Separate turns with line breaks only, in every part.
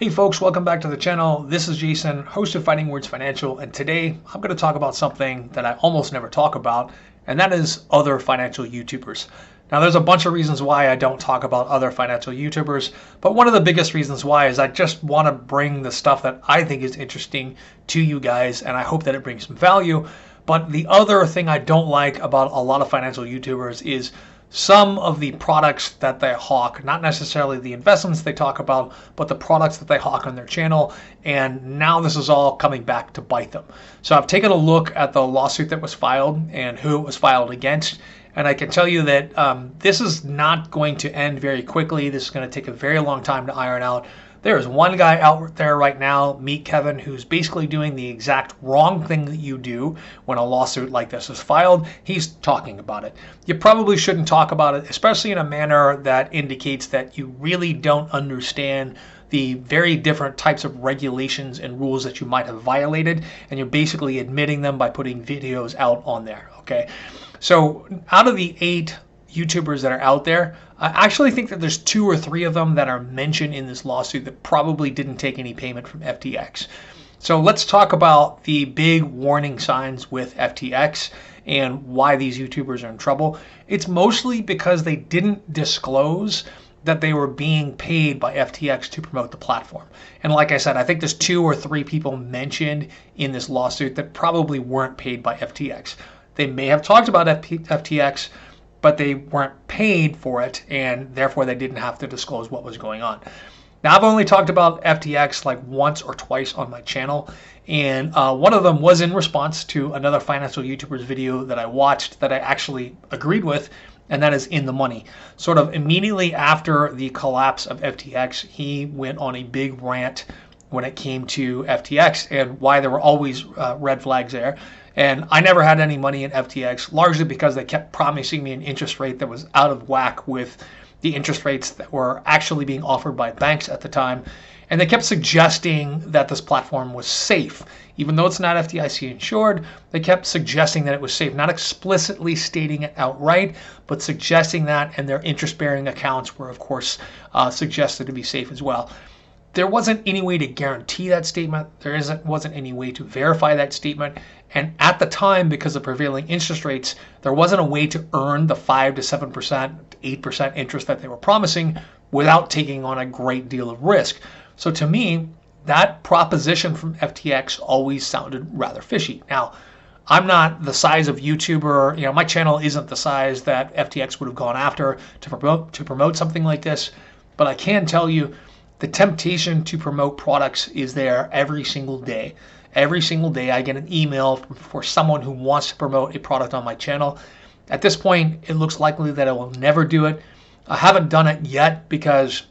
Hey folks, welcome back to the channel. This is Jason, host of Fighting Words Financial, and today I'm going to talk about something that I almost never talk about, and that is other financial YouTubers. Now there's a bunch of reasons why I don't talk about other financial YouTubers, but one of the biggest reasons why is I just want to bring the stuff that I think is interesting to you guys, and I hope that it brings some value. But the other thing I don't like about a lot of financial YouTubers is some of the products that they hawk, not necessarily the investments they talk about, but the products that they hawk on their channel. And now this is all coming back to bite them. So I've taken a look at the lawsuit that was filed and who it was filed against. And I can tell you that this is not going to end very quickly. This is going to take a very long time to iron out. There is one guy out there right now, Meet Kevin, who's basically doing the exact wrong thing that you do when a lawsuit like this is filed. He's talking about it. You probably shouldn't talk about it, especially in a manner that indicates that you really don't understand the very different types of regulations and rules that you might have violated, and you're basically admitting them by putting videos out on there, okay? So out of the 8 YouTubers that are out there, I actually think that there's 2 or 3 of them that are mentioned in this lawsuit that probably didn't take any payment from FTX. So let's talk about the big warning signs with FTX and why these YouTubers are in trouble. It's mostly because they didn't disclose that they were being paid by FTX to promote the platform. And like I said, I think there's 2 or 3 people mentioned in this lawsuit that probably weren't paid by FTX. They may have talked about FTX, but they weren't paid for it, and therefore they didn't have to disclose what was going on. Now, I've only talked about FTX like once or twice on my channel, and one of them was in response to another financial YouTuber's video that I watched that I actually agreed with, and that is In the Money. Sort of immediately after the collapse of FTX, he went on a big rant when it came to FTX and why there were always red flags there. And I never had any money in FTX, largely because they kept promising me an interest rate that was out of whack with the interest rates that were actually being offered by banks at the time. And they kept suggesting that this platform was safe. Even though it's not FDIC insured, they kept suggesting that it was safe, not explicitly stating it outright, but suggesting that, and their interest-bearing accounts were, of course, suggested to be safe as well. There wasn't any way to guarantee that statement. There wasn't any way to verify that statement. And at the time, because of prevailing interest rates, there wasn't a way to earn the 5 to 7%, 8% interest that they were promising without taking on a great deal of risk. So to me, that proposition from FTX always sounded rather fishy. Now, I'm not the size of YouTuber, my channel isn't the size that FTX would have gone after to promote something like this, but I can tell you the temptation to promote products is there every single day. Every single day I get an email for someone who wants to promote a product on my channel. At this point, it looks likely that I will never do it. I haven't done it yet because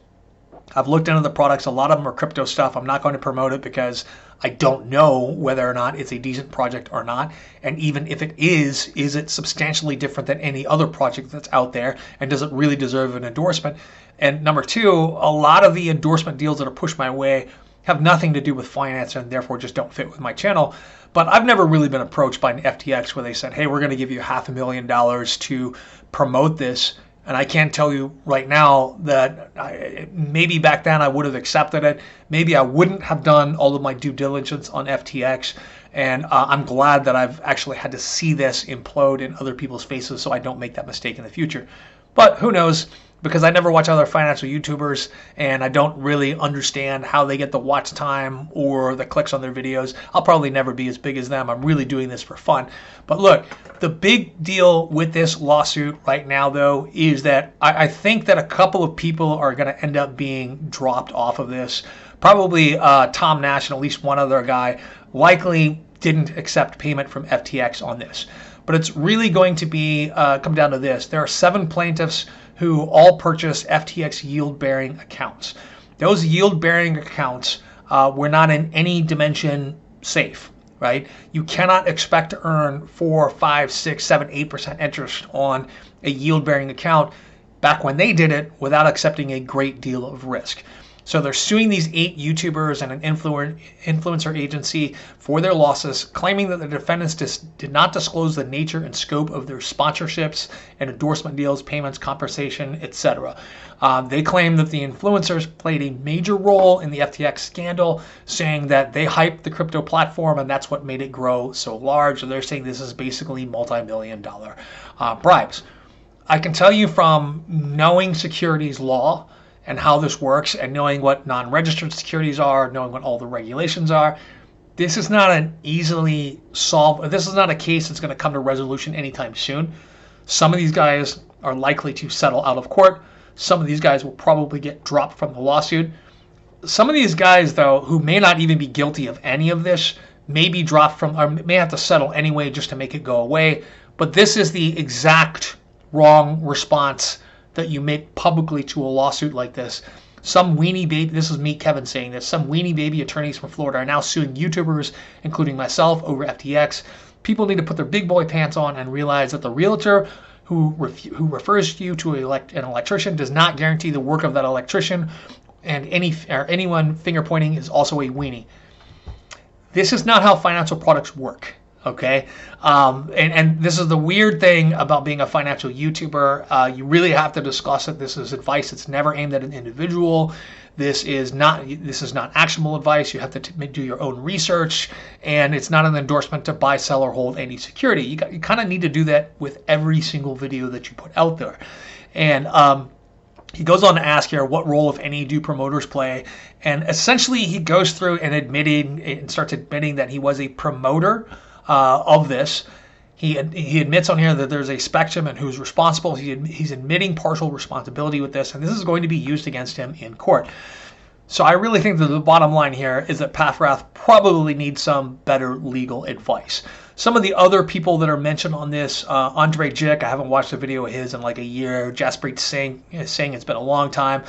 I've looked into the products. A lot of them are crypto stuff. I'm not going to promote it because I don't know whether or not it's a decent project or not. And even if it is it substantially different than any other project that's out there? And does it really deserve an endorsement? And number 2, a lot of the endorsement deals that are pushed my way have nothing to do with finance and therefore just don't fit with my channel. But I've never really been approached by an FTX where they said, hey, we're going to give you $500,000 to promote this. And I can tell you right now that maybe back then I would have accepted it. Maybe I wouldn't have done all of my due diligence on FTX. And I'm glad that I've actually had to see this implode in other people's faces so I don't make that mistake in the future. But who knows? Because I never watch other financial YouTubers and I don't really understand how they get the watch time or the clicks on their videos. I'll probably never be as big as them. I'm really doing this for fun. But look, the big deal with this lawsuit right now, though, is that I think that a couple of people are going to end up being dropped off of this. Probably Tom Nash and at least one other guy likely didn't accept payment from FTX on this. But it's really going to be come down to this. There are 7 plaintiffs who all purchased FTX yield-bearing accounts. Those yield-bearing accounts were not in any dimension safe, right? You cannot expect to earn 4, 5, 6, 7, 8% interest on a yield-bearing account back when they did it without accepting a great deal of risk. So they're suing these 8 YouTubers and an influencer agency for their losses, claiming that the defendants did not disclose the nature and scope of their sponsorships and endorsement deals, payments, compensation, etc. They claim that the influencers played a major role in the FTX scandal, saying that they hyped the crypto platform and that's what made it grow so large. And they're saying this is basically multi-million-dollar bribes. I can tell you from knowing securities law and how this works and knowing what non-registered securities are, knowing what all the regulations are, this is not an easily solved, this is not a case that's going to come to resolution anytime soon. Some of these guys are likely to settle out of court. Some of these guys will probably get dropped from the lawsuit. Some of these guys, though, who may not even be guilty of any of this, may be dropped from, or may have to settle anyway just to make it go away. But this is the exact wrong response that you make publicly to a lawsuit like this. Some weenie baby, this is me, Kevin, saying this, some weenie baby attorneys from Florida are now suing YouTubers, including myself, over FTX. People need to put their big boy pants on and realize that the realtor who refers you to an electrician does not guarantee the work of that electrician, and anyone finger pointing is also a weenie. This is not how financial products work. Okay, and this is the weird thing about being a financial YouTuber. You really have to discuss it. This is advice that's never aimed at an individual. This is not actionable advice. You have to do your own research, and it's not an endorsement to buy, sell, or hold any security. You kind of need to do that with every single video that you put out there. And he goes on to ask here, what role, if any, do promoters play? And essentially, he goes through and starts admitting that he was a promoter of this. He admits on here that there's a spectrum and who's responsible. He's admitting partial responsibility with this, and this is going to be used against him in court. So I really think that the bottom line here is that Paffrath probably needs some better legal advice. Some of the other people that are mentioned on this, Andrei Jikh, I haven't watched a video of his in like a year. Jaspreet Singh, it's been a long time.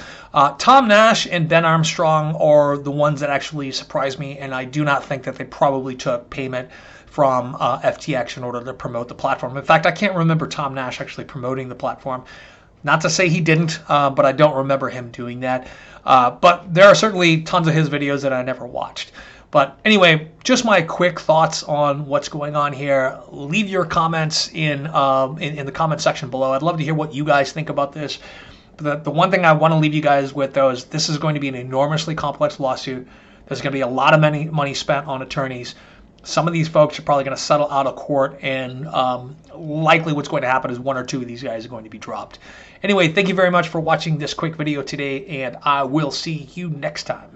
Tom Nash and Ben Armstrong are the ones that actually surprised me, and I do not think that they probably took payment from FTX in order to promote the platform. In fact, I can't remember Tom Nash actually promoting the platform. Not to say he didn't, but I don't remember him doing that. But there are certainly tons of his videos that I never watched. But anyway, just my quick thoughts on what's going on here. Leave your comments in the comment section below. I'd love to hear what you guys think about this. But the one thing I want to leave you guys with, though, is this is going to be an enormously complex lawsuit. There's going to be a lot of money spent on attorneys. Some of these folks are probably going to settle out of court, and likely what's going to happen is 1 or 2 of these guys are going to be dropped. Anyway, thank you very much for watching this quick video today, and I will see you next time.